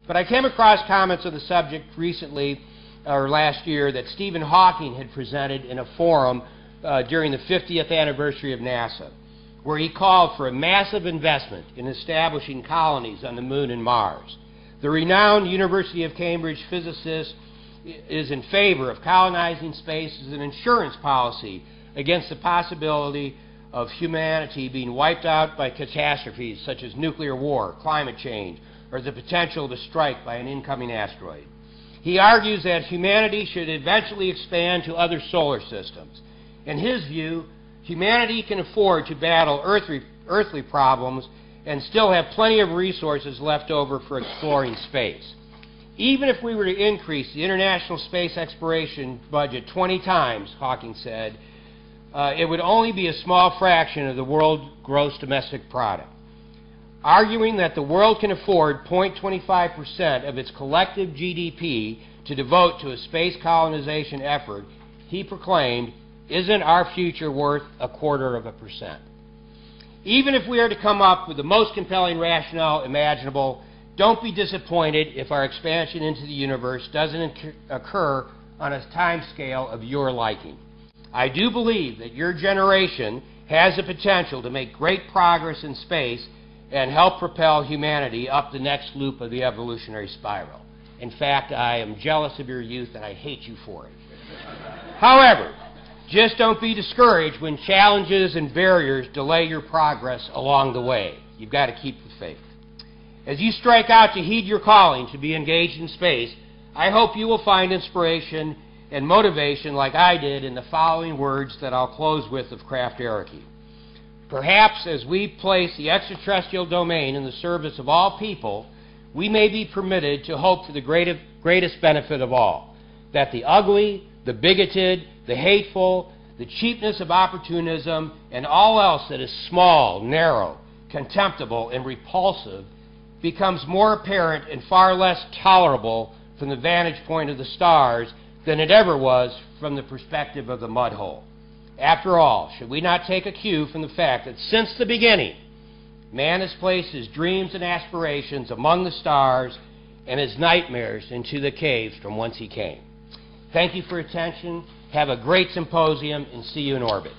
But I came across comments on the subject recently, or last year, that Stephen Hawking had presented in a forum during the 50th anniversary of NASA, where he called for a massive investment in establishing colonies on the Moon and Mars. The renowned University of Cambridge physicist is in favor of colonizing space as an insurance policy against the possibility of humanity being wiped out by catastrophes such as nuclear war, climate change, or the potential of a strike by an incoming asteroid. He argues that humanity should eventually expand to other solar systems. In his view, humanity can afford to battle earthly problems and still have plenty of resources left over for exploring space. Even if we were to increase the international space exploration budget 20 times, Hawking said, it would only be a small fraction of the world's gross domestic product. Arguing that the world can afford 0.25% of its collective GDP to devote to a space colonization effort, he proclaimed, isn't our future worth 0.25%? Even if we are to come up with the most compelling rationale imaginable, don't be disappointed if our expansion into the universe doesn't occur on a time scale of your liking. I do believe that your generation has the potential to make great progress in space and help propel humanity up the next loop of the evolutionary spiral. In fact, I am jealous of your youth and I hate you for it. However, just don't be discouraged when challenges and barriers delay your progress along the way. You've got to keep the faith. As you strike out to heed your calling to be engaged in space, I hope you will find inspiration and motivation like I did in the following words that I'll close with of Krafft Ericke. Perhaps as we place the extraterrestrial domain in the service of all people, we may be permitted to hope for the greatest benefit of all, that the ugly, the bigoted, the hateful, the cheapness of opportunism, and all else that is small, narrow, contemptible, and repulsive becomes more apparent and far less tolerable from the vantage point of the stars than it ever was from the perspective of the mud hole. After all, should we not take a cue from the fact that since the beginning, man has placed his dreams and aspirations among the stars and his nightmares into the caves from whence he came? Thank you for your attention. Have a great symposium and see you in orbit.